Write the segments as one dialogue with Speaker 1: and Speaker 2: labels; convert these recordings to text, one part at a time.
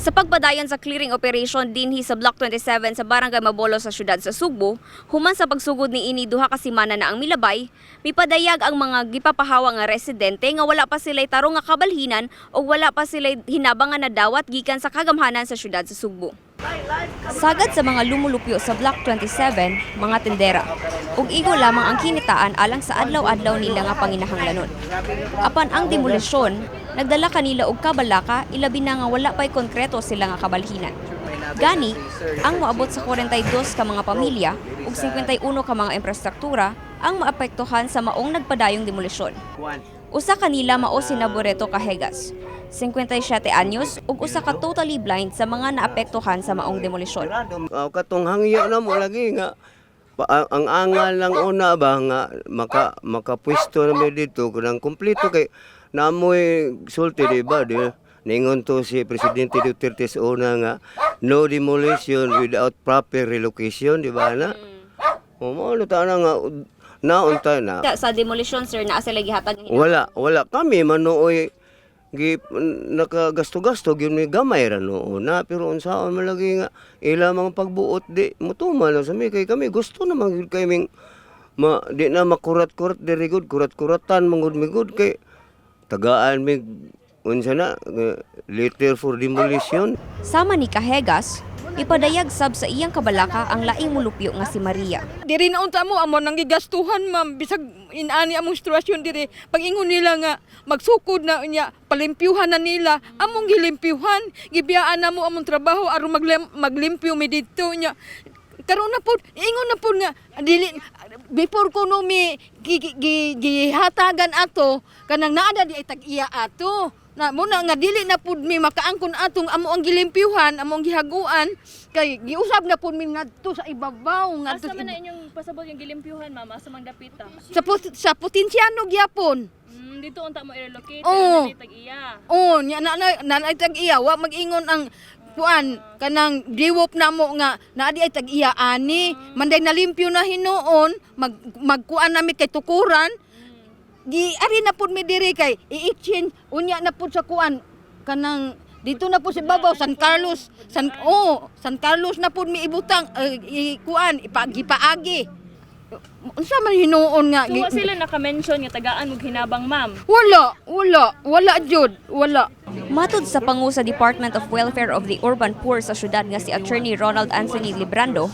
Speaker 1: Sa pagpadayon sa clearing operation dinhi sa Block 27 sa Barangay Mabolo sa siyudad sa Sugbo, human sa pagsugod ni ini duha ka semana na ang milabay, mipadayag ang mga gipapahawa nga residente nga wala pa sila'y tarong nga kabalhinan o wala pa sila'y hinabangan na dawat gikan sa kagamhanan sa siyudad sa Sugbo. Sagad sa mga lumulupyo sa Block 27, mga tendera, ug igo lamang ang kinitaan alang sa adlaw-adlaw nila nga panginahanglanon. Apan ang demolisyon, nagdala kanila og kabalaka, ilabi na nga wala pa'y konkreto sila nga kabalhinan. Gani, ang moabot sa 42 ka mga pamilya ug 51 ka mga infrastruktura ang maapektuhan sa maong nagpadayong demolisyon. Usa kanila mao si Naboreto Cajegas, 57 anyos ug usa ka totally blind sa mga naapektuhan sa maong demolisyon.
Speaker 2: Katong hangyo na mo lagi nga ang angal lang una ba nga makapwesto na mi dito kanang kumpleto kay namoy sulti di ba di ningon to si Presidente Duterte sa una nga no demolition without proper relocation di ba na mo ta na nga naunta na
Speaker 1: Sa demolisyon sir naa sila gihatag
Speaker 2: wala kami manuoy nakagasto-gasto gyud ni gamay ra noon na pero unsaon man lagi nga ila mga pagbuot di mutuma lang sa mi kay kami gusto naman gyud kay ming di na makurat-kurat diri gud kurat-kuratan mangud mi gud kay tagaan mi unsa na letter for demolition.
Speaker 1: Sama ni Cajegas, ipadayag sab sa iyang kabalaka ang laing mulupyo nga si Maria.
Speaker 3: Diri na unta mo amo nang gigastuhan ma'am bisag inani among situasyon diri pag-ingon nila nga magsukod na unya palimpyuhan na nila among gilimpyuhan gibiyaan na mo among trabaho aron maglimpyo mi didto nya karon na pud ingon na pud nga dili before ko no mi gihatagan ato kanang naada di ay tag-iya ato na mo na nga dili na pud mi makaangkon atong amo ang gilimpyuhan among gihaguan kay giusab na pud mi ngadto sa ibabaw ngadto
Speaker 4: asa man na inyong pasabot yung gilimpyuhan ma'am asa man dapita
Speaker 3: sa Potensiano gyapon.
Speaker 4: dito unta mo i-relocate
Speaker 3: Oo.
Speaker 4: na tag-iya
Speaker 3: Nya na tag-iya wa mag-ingon ang kuan kanang diwop na mo nga naadi ay tag-iya ani manday nalimpyo na hinuon magkuan nami kay tukuran di ari na pud mi diri kay i-exchange unya na pud sa kuan kanang dito na po si babaw San Carlos San Carlos na pud mi ibutang kuan ipaagi unsa man hinuon nga
Speaker 4: so sila naka-mention nga tagaan og hinabang ma'am
Speaker 3: wala jud wala.
Speaker 1: Matud sa pangu sa Department of Welfare of the Urban Poor sa syudad nga si Attorney Ronald Anthony Librando,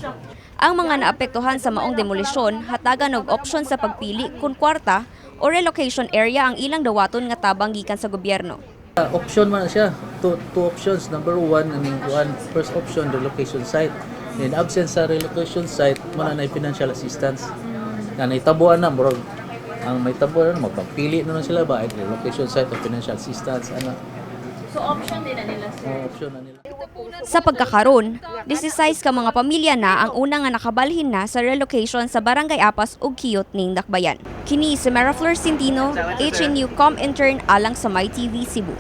Speaker 1: ang mga naapektuhan sa maong demolisyon hatagan og opsyon sa pagpili kung kwarta o relocation area ang ilang dawaton nga tabang gikan sa gobyerno.
Speaker 5: Option man siya, two options. Number one, first option, relocation site. In absence sa relocation site, man na financial assistance. Na naitabuan na, bro. Ang may tabuan na, magpapili na sila ba, ay relocation site o financial assistance.
Speaker 4: so option din na nila sir
Speaker 5: Option na nila.
Speaker 1: Sa pagkakaroon, 16 ka mga pamilya na ang una nga nakabalhin na sa relocation sa Barangay Apas ug Kiyot ning Dakbayan. Kini si Mara Flor Centino, HNU Com Intern alang sa MyTV Cebu.